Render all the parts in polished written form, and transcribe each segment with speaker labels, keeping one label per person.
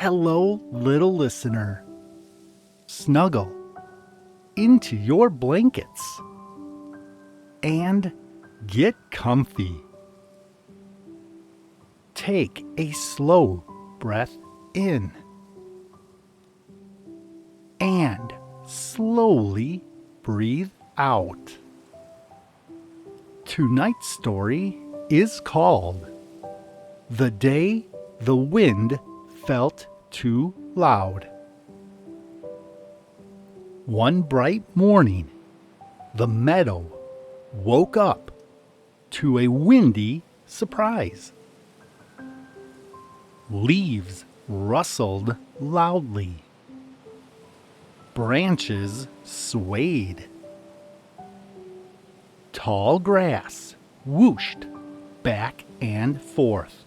Speaker 1: Hello, little listener. Snuggle into your blankets and get comfy. Take a slow breath in and slowly breathe out. Tonight's story is called The Day the Wind Felt Too Loud. One bright morning, the meadow woke up to a windy surprise. Leaves rustled loudly. Branches swayed. Tall grass whooshed back and forth.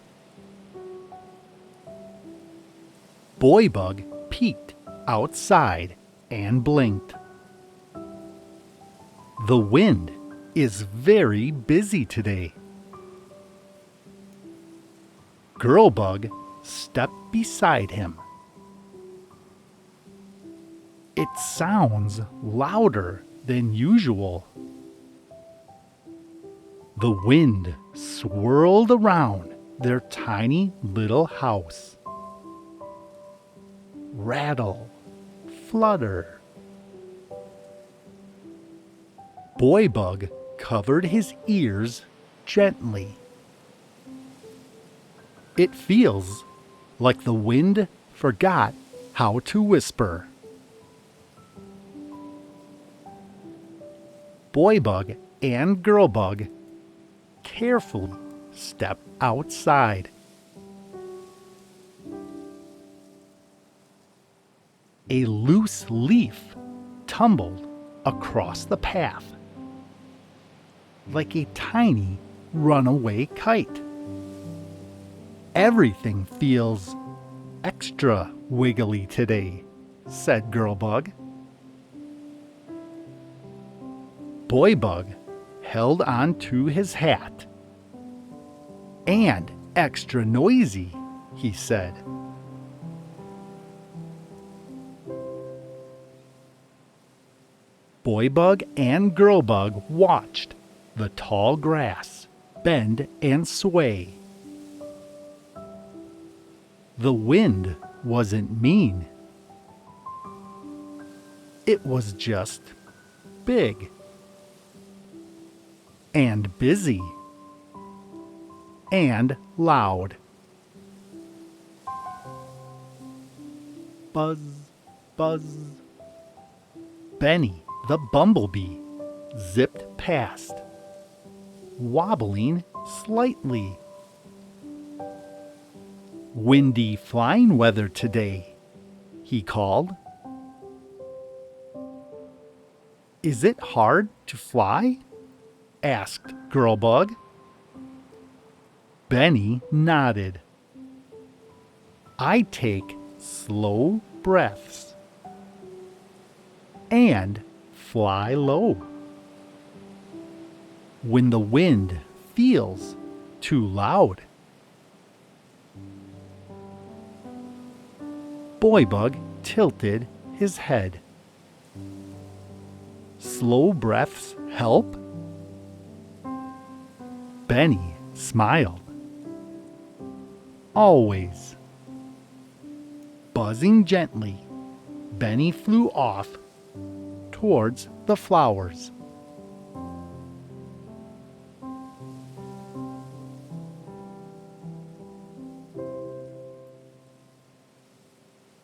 Speaker 1: Boy Bug peeked outside and blinked. The wind is very busy today. Girl Bug stepped beside him. It sounds louder than usual. The wind swirled around their tiny little house. Rattle, flutter. Boy Bug covered his ears gently. It feels like the wind forgot how to whisper. Boy Bug and Girl Bug carefully stepped outside. A loose leaf tumbled across the path like a tiny runaway kite. Everything feels extra wiggly today, said Girl Bug. Boy Bug held on to his hat. And extra noisy, he said. Boy Bug and Girl Bug watched the tall grass bend and sway. The wind wasn't mean. It was just big and busy and loud. Buzz, buzz. Benny the bumblebee zipped past, wobbling slightly. Windy flying weather today, he called. Is it hard to fly? Asked Girl Bug. Benny nodded. I take slow breaths and fly low. When the wind feels too loud. Boy Bug tilted his head. Slow breaths help? Benny smiled. Always. Buzzing gently, Benny flew off towards the flowers.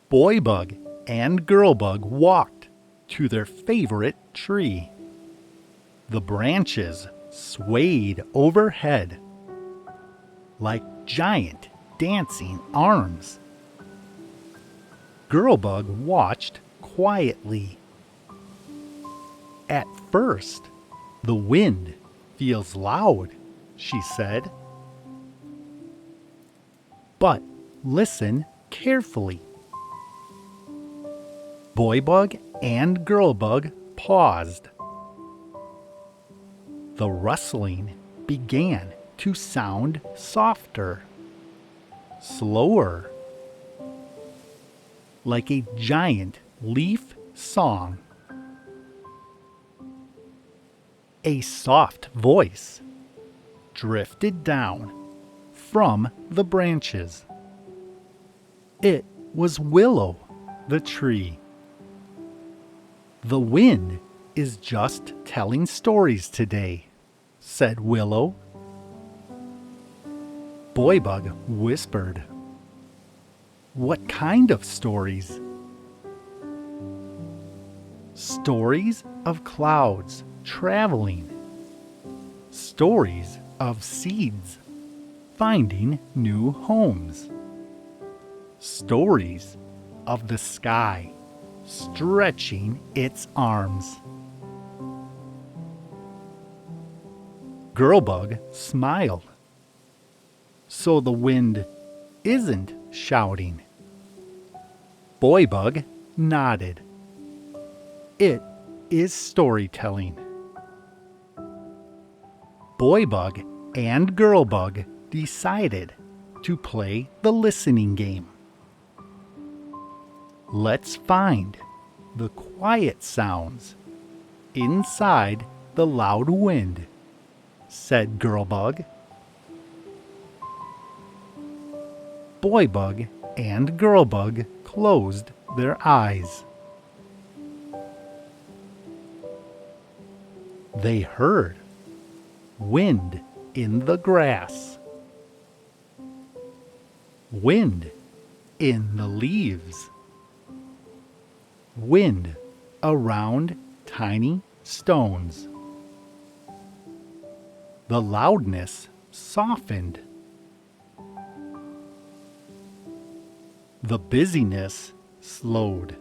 Speaker 1: Boy Bug and Girl Bug walked to their favorite tree. The branches swayed overhead like giant dancing arms. Girl Bug watched quietly. At first, the wind feels loud, she said. But listen carefully. Boy Bug and Girl Bug paused. The rustling began to sound softer, slower. like a giant leaf song. A soft voice drifted down from the branches. It was Willow, the tree. "The wind is just telling stories today," said Willow. Boybug whispered, "What kind of stories?" "Stories of clouds traveling. Stories of seeds finding new homes. Stories of the sky stretching its arms." Girlbug smiled. "So the wind isn't shouting?" Boybug nodded. "It is storytelling." Boybug and Girlbug decided to play the listening game. "Let's find the quiet sounds inside the loud wind," said Girlbug. Boybug and Girlbug closed their eyes. They heard wind in the grass, wind in the leaves, wind around tiny stones. The loudness softened. The busyness slowed.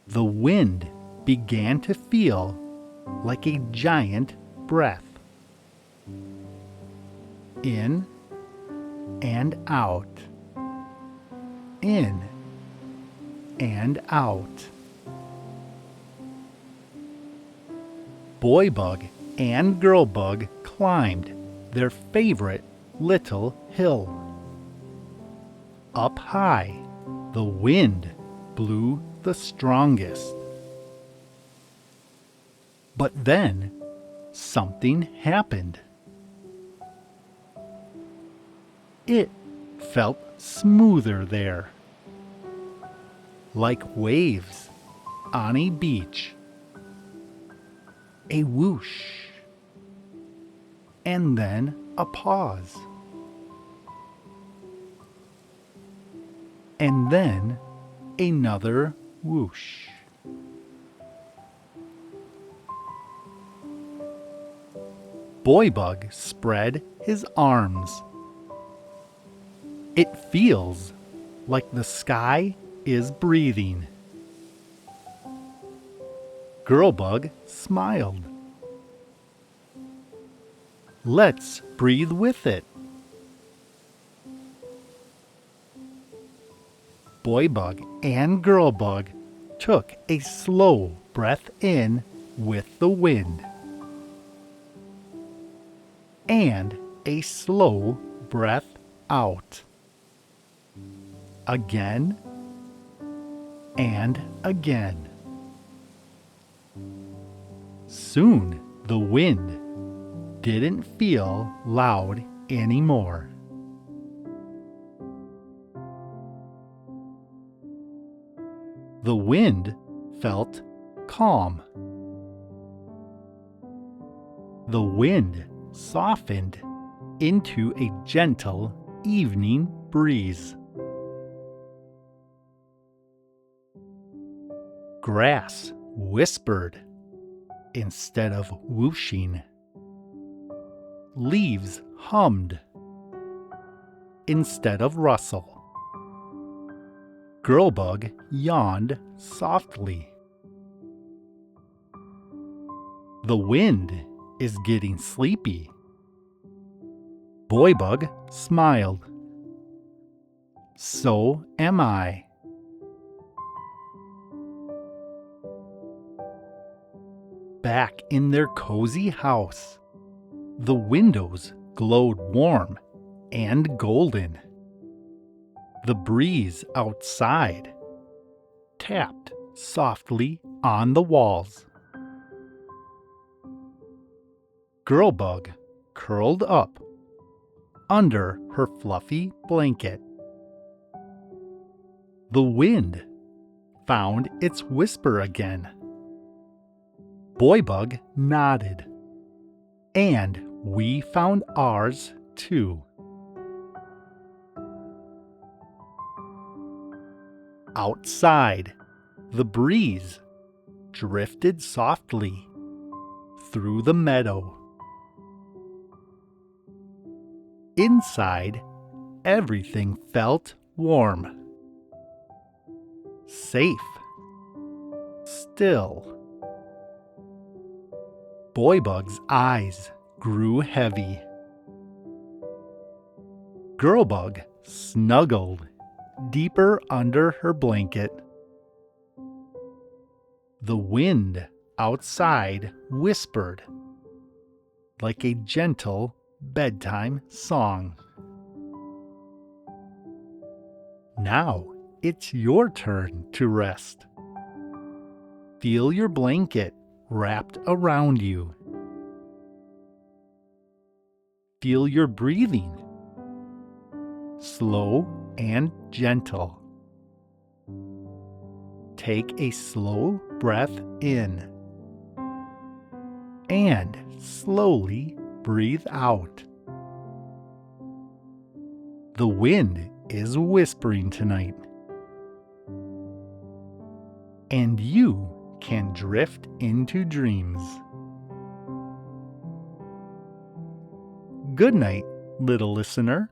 Speaker 1: The wind began to feel like a giant breath. In and out. In and out. Boybug and Girlbug climbed their favorite little hill. Up high, the wind blew the strongest. But then something happened. It felt smoother there, like waves on a beach. A whoosh, and then a pause. And then another whoosh. Boybug spread his arms. It feels like the sky is breathing. Girlbug smiled. Let's breathe with it. Boybug and Girlbug took a slow breath in with the wind, and a slow breath out. Again and again. Soon the wind didn't feel loud anymore. The wind felt calm. The wind softened into a gentle evening breeze. Grass whispered instead of whooshing. Leaves hummed instead of rustle. Girlbug yawned softly. The wind is getting sleepy. Boybug smiled. So am I. Back in their cozy house, the windows glowed warm and golden. The breeze outside tapped softly on the walls. Girl Bug curled up under her fluffy blanket. The wind found its whisper again. Boy Bug nodded. And we found ours too. Outside, the breeze drifted softly through the meadow. Inside, everything felt warm, safe, still. Boy Bug's eyes grew heavy. Girl Bug snuggled deeper under her blanket. The wind outside whispered like a gentle bedtime song. Now it's your turn to rest. Feel your blanket wrapped around you. Feel your breathing, slow and gentle. Take a slow breath in and slowly breathe out. The wind is whispering tonight, and you can drift into dreams. Good night, little listener.